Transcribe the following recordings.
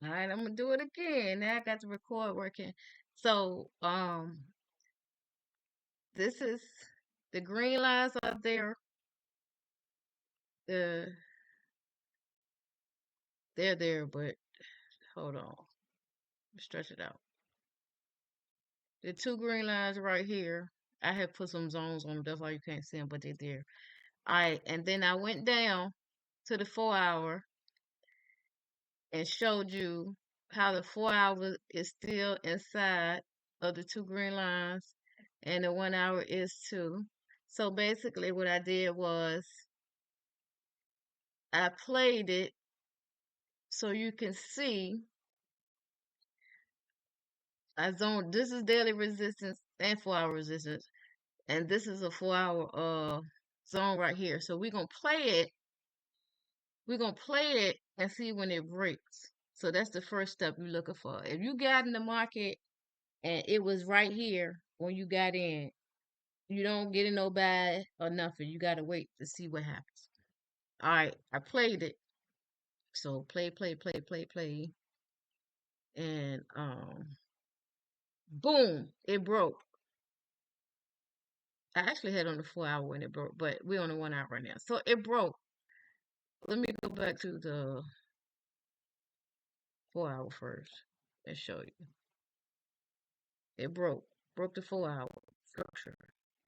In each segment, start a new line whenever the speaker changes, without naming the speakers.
All right, I'm gonna do it again. Now I got the record working. So, this is the green lines up there. The they're there, but hold on, stretch it out. The two green lines right here. I have put some zones on them. That's why you can't see them, but they're there. All right, and then I went down to the 4 hour and showed you how the 4 hour is still inside of the two green lines, and the 1 hour is too. So basically, what I did was I played it so you can see I zoned. This is daily resistance and 4 hour resistance, and this is a 4 hour zone right here. So we're gonna play it. We're gonna play it and see when it breaks. So that's the first step you're looking for. If you got in the market and it was right here when you got in, you don't get in no bad or nothing. You gotta wait to see what happens. All right, I played it. So play, and boom, it broke. I actually had on the 4 hour when it broke, but we're on the 1 hour right now. So it broke. Let me go back to the 4 hour first and show you. It broke the 4 hour structure.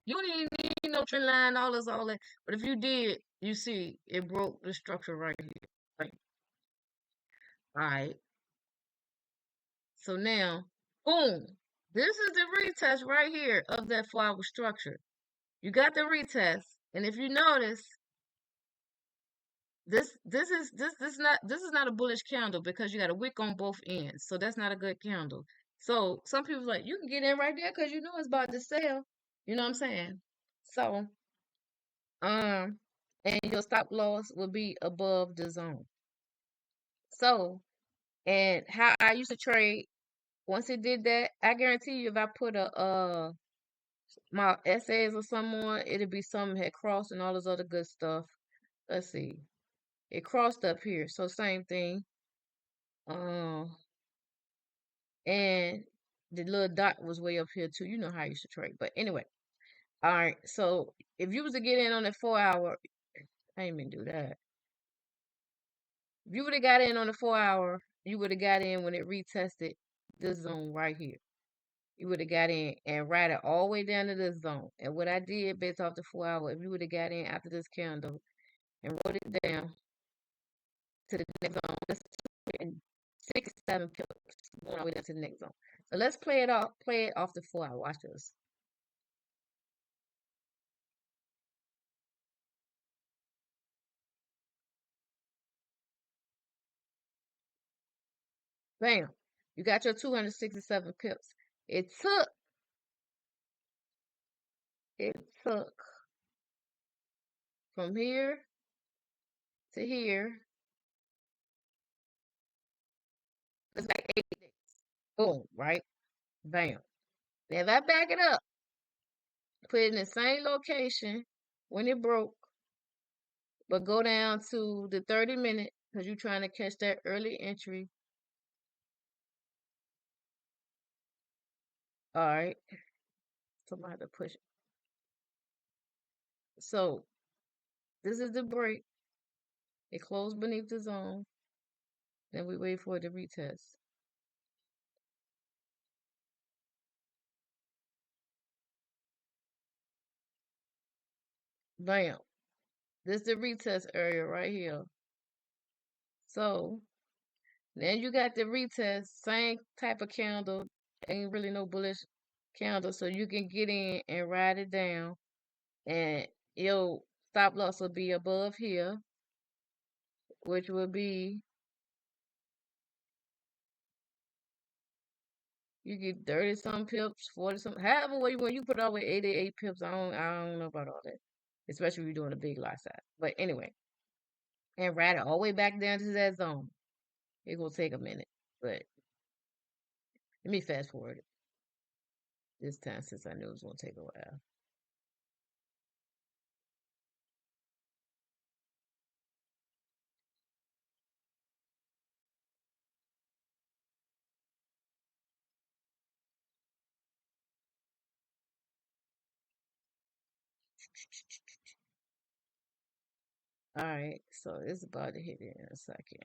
You don't even need no trend line, all that. But if you did, you see it broke the structure right here. Right. All right. So now, boom. This is the retest right here of that 4 hour structure. You got the retest, and if you notice, this is not a bullish candle because you got a wick on both ends. So that's not a good candle. So some people like you can get in right there because you know it's about to sell. You know what I'm saying? So um and your stop loss will be above the zone. So and how I used to trade once it did that, I guarantee you if I put a my essays or something on, it'll be something had crossed and all this other good stuff. Let's see. It crossed up here. So same thing. Um and the little dot was way up here too. You know how I used to trade. But anyway, all right. So if you was to get in on that 4 hour, I didn't even do that. If you would have got in on the 4 hour, you would have got in when it retested this zone right here. You would have got in and ride it all the way down to this zone. And what I did based off the 4 hour, if you would have got in after this candle and wrote it down to the next zone, that's 6, 7 pips going all the way down to the next zone. So let's play it off the 4 hour. Watch this. Bam. You got your 267 pips. It took, it took from here to here. It's like 8 days. Boom, right? Bam. Now if I back it up, put it in the same location when it broke, but go down to the 30 minute because you're trying to catch that early entry. All right. Somebody have to push it. So this is the break. It closed beneath the zone. Then we wait for it to retest. Bam. This is the retest area right here. So then you got the retest, same type of candle. Ain't really no bullish candle, so you can get in and ride it down, and your stop loss will be above here, which will be you get 30 some pips, 40 some, however way you want. You put it all the way 88 pips. I don't know about all that, especially if you're doing a big lot size. But anyway, and ride it all the way back down to that zone. It gonna take a minute, but let me fast forward it this time since I knew it was gonna take a while. All right, so it's about to hit it in a second.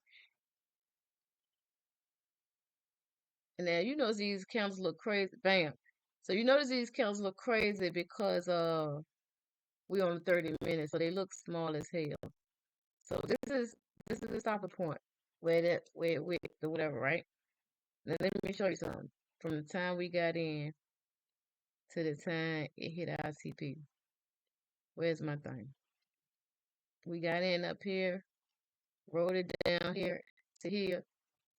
And then you notice these candles look crazy. Bam. So you notice these candles look crazy because we on 30 minutes, so they look small as hell. So this is the stopping point where where it went or whatever, right? Now let me show you something. From the time we got in to the time it hit our CP. Where's my thing? We got in up here, rolled it down here to here.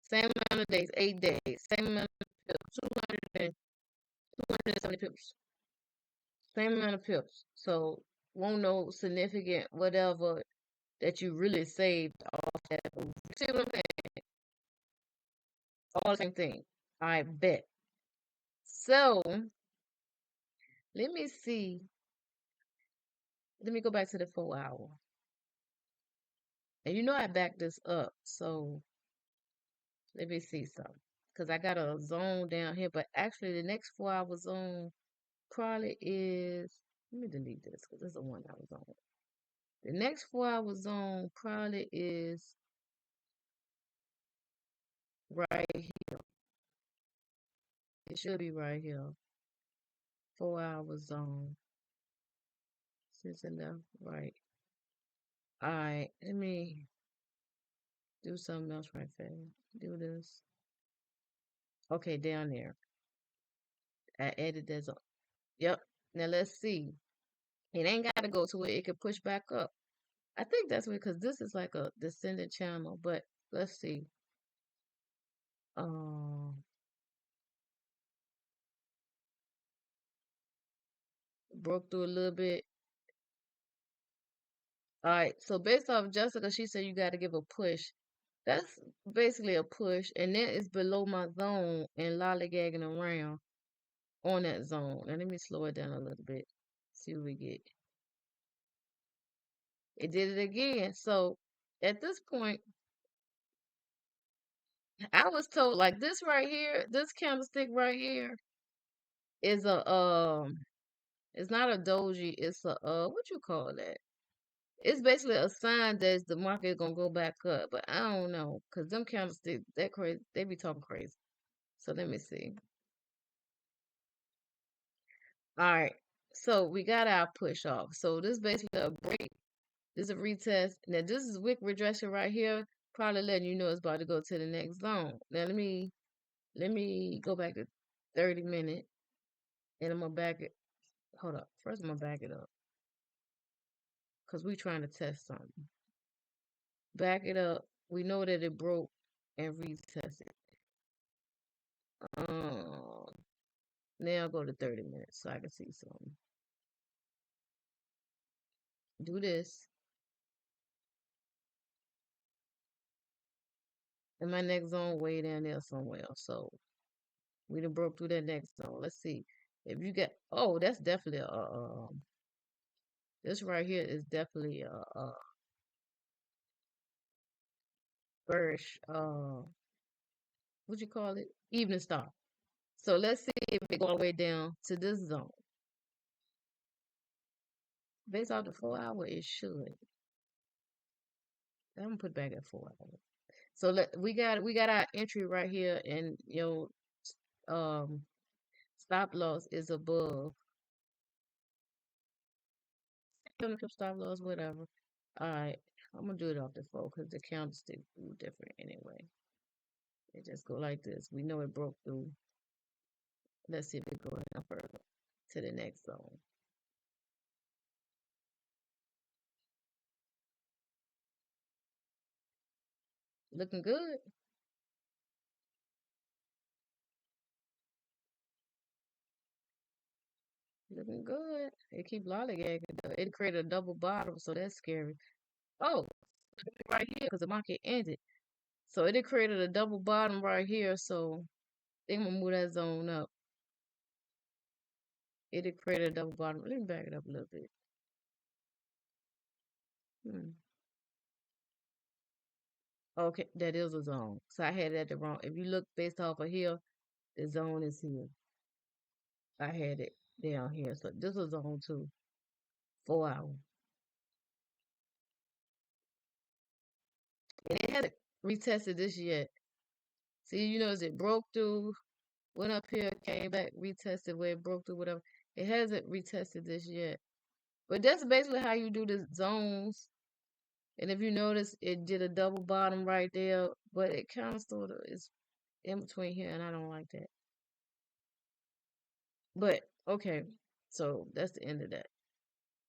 Same amount of days, 8 days. Same amount of pips, 270 pips. Same amount of pips. So won't no significant whatever that you really saved off that. See what I'm saying? All the same thing. I bet. So let me see. Let me go back to the 4 hour. And you know I backed this up. So let me see something. Because I got a zone down here. But actually the next 4 hour zone probably is, let me delete this because this is the one I was on. The next 4 hour zone probably is right here. It should be right here. 4 hour zone. Sits in the right. Alright, let me do something else right there. Do this. Okay, down there. I added that zone. Yep. Now let's see. It ain't got to go to where it can push back up. I think that's because this is like a descendant channel, but let's see. Um, broke through a little bit. All right, so based off Jessica, she said you got to give a push. That's basically a push, and then it's below my zone and lollygagging around on that zone. Now let me slow it down a little bit. See what we get. It did it again. So at this point, I was told like this right here, this candlestick right here is it's not a doji, it's a what you call that? It's basically a sign that the market is gonna go back up, but I don't know, cause them candlesticks that crazy, they be talking crazy. So let me see. All right, so we got our push off. So this is basically a break. This is a retest. Now this is wick rejection right here, probably letting you know it's about to go to the next zone. Now let me go back to 30 minutes, and I'm gonna back it. Hold up. First, I'm gonna back it up because we trying to test something. Back it up. We know that it broke and retest it. Um, now go to 30 minutes so I can see something. Do this. And my next zone way down there somewhere. So we done broke through that next zone. Let's see. If you get, oh, that's definitely this right here is definitely a bearish, what you call it? Evening star. So let's see if it go all the way down to this zone. Based off the 4 hour, it should. I'm gonna put back at 4 hours. So we got our entry right here, and your stop loss is above. Stop loss, whatever. All right, I'm gonna do it off the phone because the candlestick do different anyway. It just go like this. We know it broke through. Let's see if it go down further to the next zone. Looking good. Looking good. It keep lollygagging. It created a double bottom, so that's scary. Oh, right here because the market ended. So it created a double bottom right here. So they gonna move that zone up. It created a double bottom. Let me back it up a little bit. Hmm. Okay, that is a zone. So I had that the wrong. If you look based off of here, the zone is here. I had it down here. So this is zone two 4 hour. And it hasn't retested this yet. See, you notice it broke through, went up here, came back, retested where it broke through, whatever. It hasn't retested this yet. But that's basically how you do the zones. And if you notice, it did a double bottom right there, but it kind of sort of is in between here, and I don't like that. But okay, so that's the end of that.